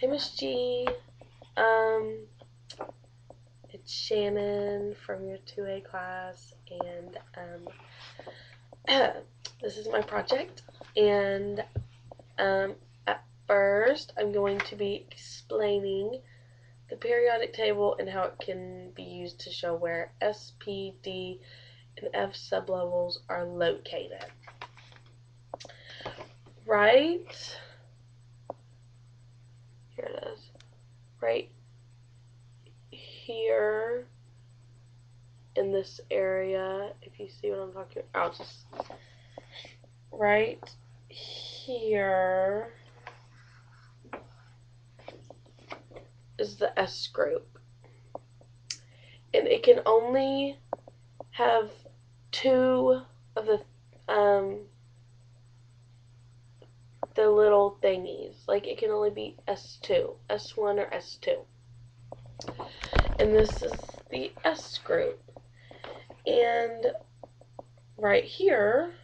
Hey, Mrs.G. It's Shannon from your 2A class, and this is my project. And at first, I'm going to be explaining the periodic table and how it can be used to show where S, P, D, and F sublevels are located. Right here it is. Right here in this area, if you see what I'm talking about, I'll just right here is the S group, and it can only have two of the little thingies. Like, it can only be S2, S1 or S2, and this is the S group. And right here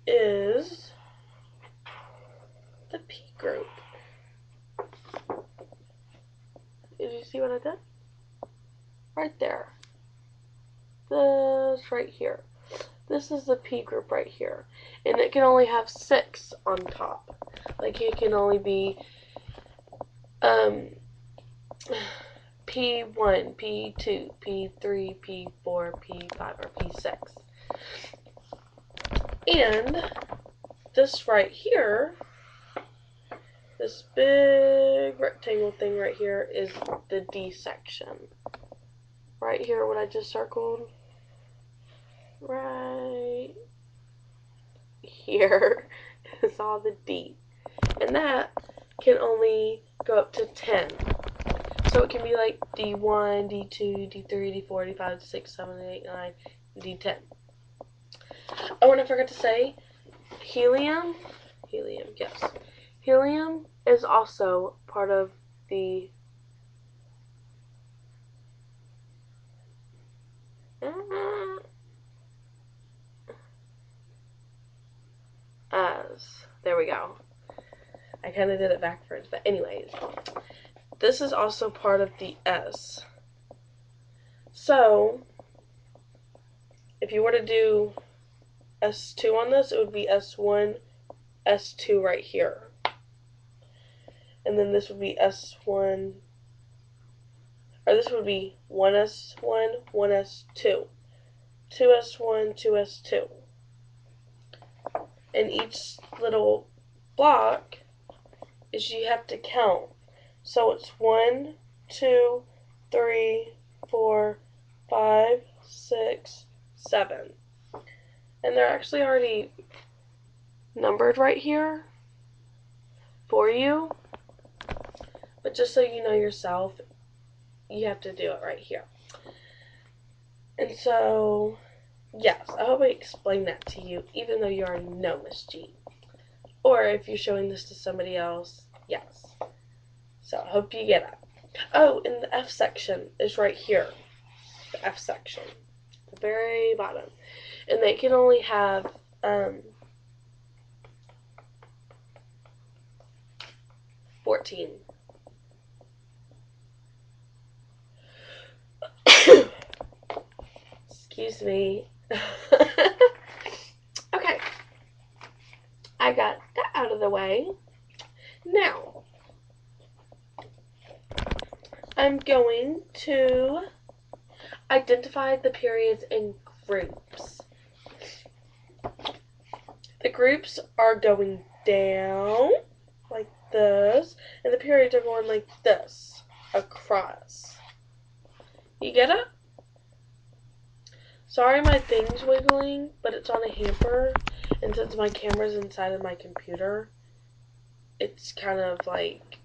is the P group. Did you see what I did? Right there. This right here. This is the P group right here. And it can only have 6 on top. Like, it can only be P1, P2, P3, P4, P5, or P6. And this right here, this big rectangle thing right here, is the D section. Right here, what I just circled, right here is all the D. And that can only go up to 10. So it can be like D1, D2, D3, D4, D5, D6, 7, 8, 9, D10. Oh, and I forgot to say, helium, yes. Helium is also part of the there we go. I kind of did it backwards, but anyways, this is also part of the S. So, if you were to do S2 on this, it would be S1, S2 right here. And then this would be S1, or this would be 1S1, 1S2, 2S1, 2S2. And each little block is you have to count. So it's 1, 2, 3, 4, 5, 6, 7. And they're actually already numbered right here for you. But just so you know yourself, you have to do it right here. And so, yes, I hope I explained that to you, even though you already know Miss G. Or if you're showing this to somebody else, yes. So I hope you get it. Oh, and the F section is right here. The F section. The very bottom. And they can only have 14. Excuse me. Okay. I got that out of the way. Now, I'm going to identify the periods in groups. The groups are going down like this, and the periods are going like this across. You get it? Sorry my thing's wiggling, but it's on a hamper, and since my camera's inside of my computer, it's kind of like,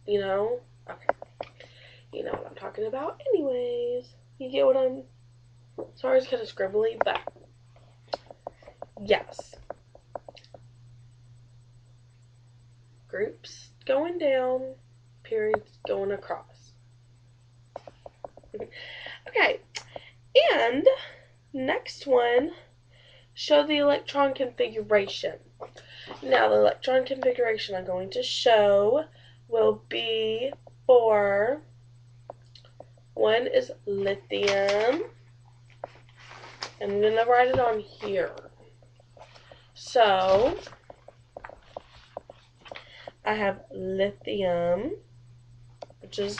you know? Okay. You know what I'm talking about anyways. You get what I'm... Sorry it's kind of scribbly, but... Yes. Groups going down, periods going across. Okay, and next one, show the electron configuration. Now, the electron configuration I'm going to show will be for, one is lithium. I'm going to write it on here. So, I have lithium, which is,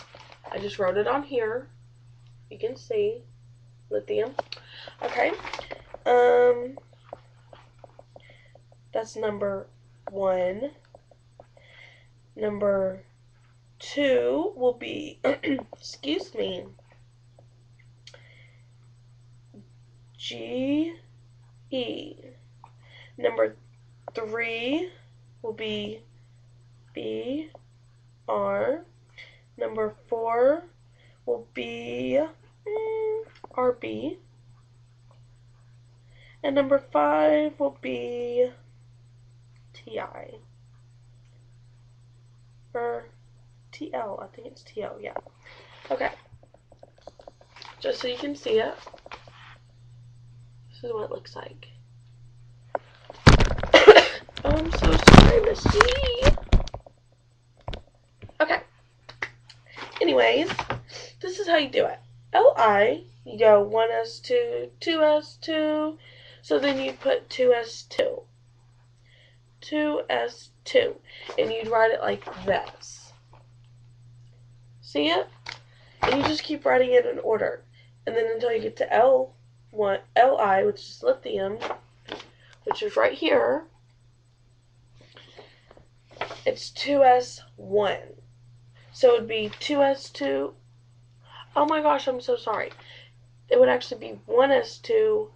I just wrote it on here. You can see, lithium. Okay. That's number 1. Number 2 will be, excuse me, Ge. Number 3 will be Br. Number 4 will be Rb. And number 5 will be Ti. Or TL, I think it's TL, yeah. Okay. Just so you can see it. This is what it looks like. Oh, I'm so sorry, Miss G. Okay. Anyways, this is how you do it. Li, you go 1s2, 2s2, so then you'd put 2s2. 2s2. And you'd write it like this. See it? And you just keep writing it in order. And then until you get to Li, which is lithium, which is right here, it's 2s1. So it would be 2s2. Oh my gosh, I'm so sorry. It would actually be 1s2,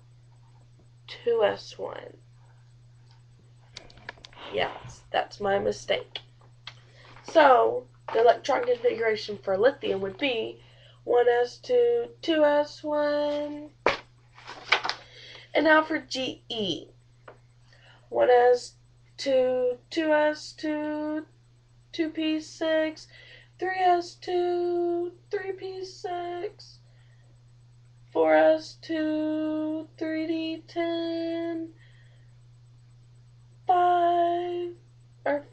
2s1. Yes, that's my mistake. So, the electron configuration for lithium would be 1s2, 2s1. And now for Ge. 1s2, 2s2, 2p6, 3s2, 3p6, 4s2, 3d10,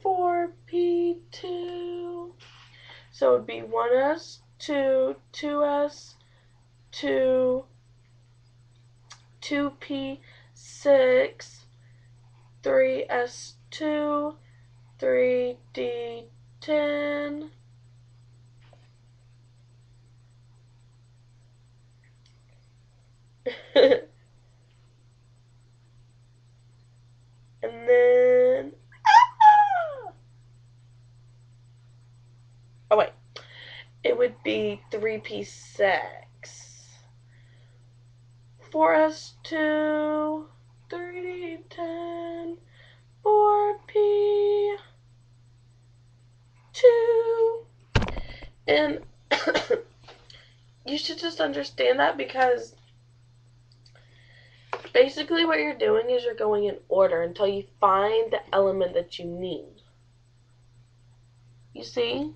4p2. So it would be 1s2, 2s2, 2p6, 3s2, 3d10, and then, oh wait, it would be 3p6, 4s2, 3d10, 4p2, and you should just understand that, because basically what you're doing is you're going in order until you find the element that you need. You see?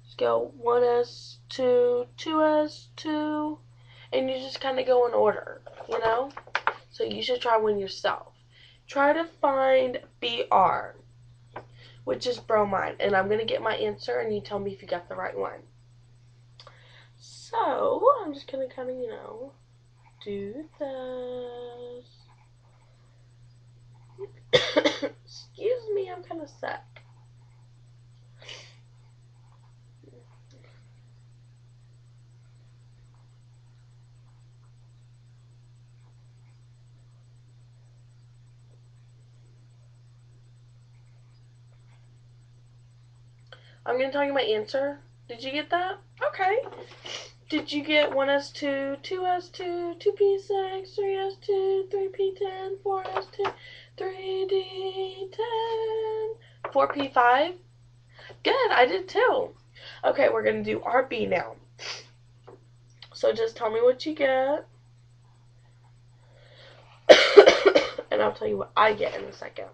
Just go 1s2, 2s2, and you just kind of go in order, you know? So you should try one yourself. Try to find Br, which is bromine, and I'm going to get my answer and you tell me if you got the right one. So, I'm just going to kind of, you know, do this. Excuse me, I'm kind of sick. I'm going to tell you my answer. Did you get that? Okay. Did you get 1s2, 2s2, 2p6, 3s2, 3p10, 4s2, 3d10, 4p5? Good, I did too. Okay, we're going to do RB now. So just tell me what you get. And I'll tell you what I get in a second.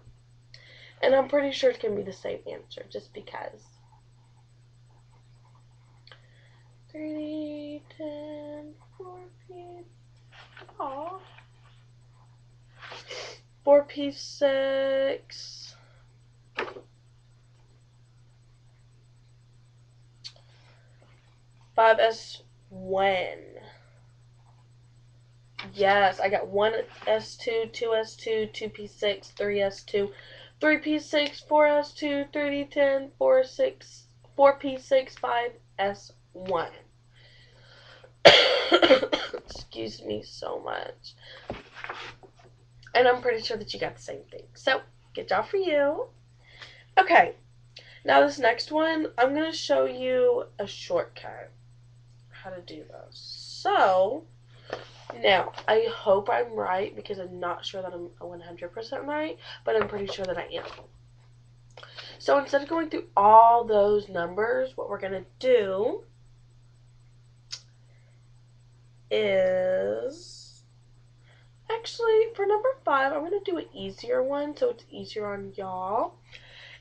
And I'm pretty sure it's going to be the same answer, just because. 3d10, 4p. Aww. 4p6, 5s1. Yes, I got 1s2, 2s2, 2p6, 3s2, 3p6, 4s2, 3d10, 4s6, 4p6, 5s1. Excuse me so much. And I'm pretty sure that you got the same thing. So, good job for you. Okay, now this next one, I'm going to show you a shortcut. How to do this. So, now, I hope I'm right because I'm not sure that I'm 100% right, but I'm pretty sure that I am. So instead of going through all those numbers, what we're going to do is, actually, for number 5, I'm going to do an easier one so it's easier on y'all.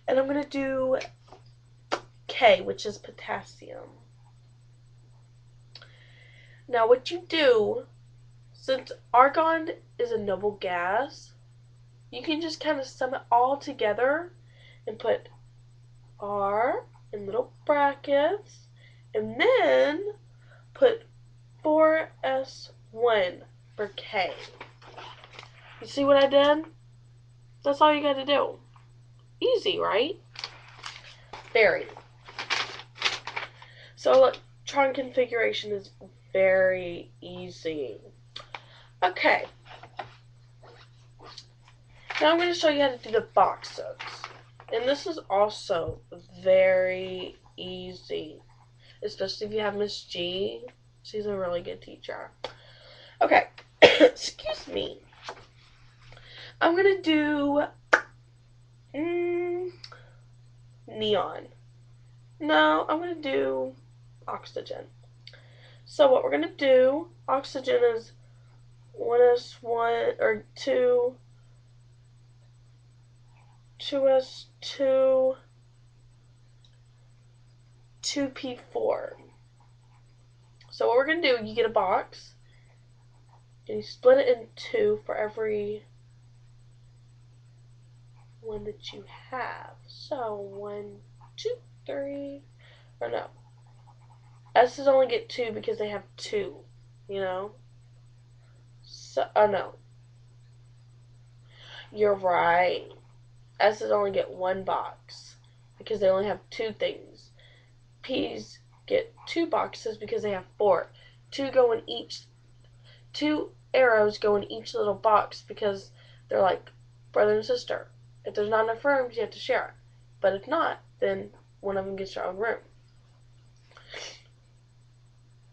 And I'm going to do K, which is potassium. Now what you do, since argon is a noble gas, you can just kind of sum it all together and put R in little brackets, and then put 4s1 for K. You see what I did? That's all you got to do. Easy, right? Very. So electron configuration is very easy. Okay. Now I'm going to show you how to do the boxes. And this is also very easy, especially if you have Miss G. She's a really good teacher. Okay, excuse me. I'm going to do neon. No, I'm going to do oxygen. So what we're going to do, oxygen is 1s1 or 2s2, 2p4. So what we're going to do, you get a box, and you split it in two for every one that you have. So 1, 2, 3, or no. S's only get 2 because they have 2, you know? So, oh no. You're right. S's only get 1 box because they only have 2 things. P's get 2 boxes because they have 4. 2 arrows go in each little box because they're like brother and sister. If there's not enough rooms, you have to share it. But if not, then one of them gets their own room.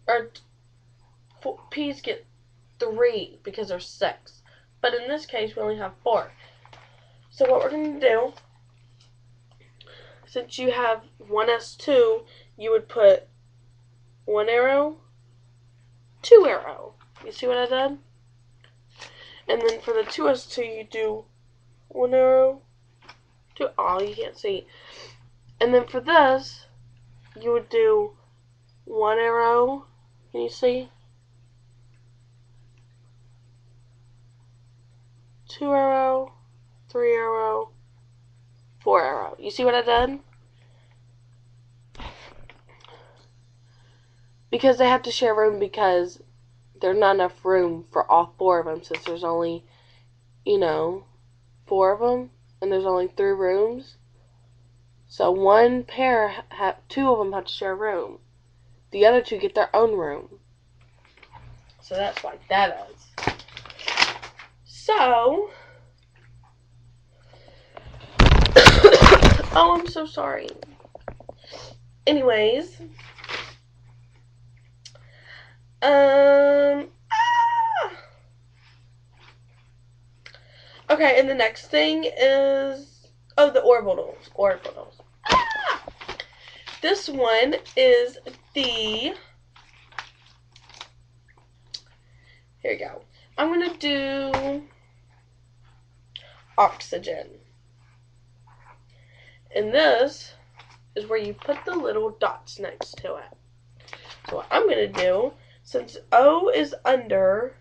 Or P's get 3 because there's 6. But in this case, we only have 4. So what we're going to do, since you have 1s2, you would put 1 arrow, 2 arrow. You see what I did? And then for the 2s2, you do 1 arrow, 2. Oh, you can't see. And then for this, you would do 1 arrow. Can you see? 2 arrow, 3 arrow, 4 arrow. You see what I did? Because they have to share room because there's not enough room for all 4 of them since there's only, 4 of them and there's only 3 rooms. So one pair, 2 of them have to share a room. The other 2 get their own room. So that's why that is. So, oh, I'm so sorry. Anyways, okay, and the next thing is, the orbitals. This one is here you go. I'm going to do oxygen. And this is where you put the little dots next to it. So what I'm going to do, since O is under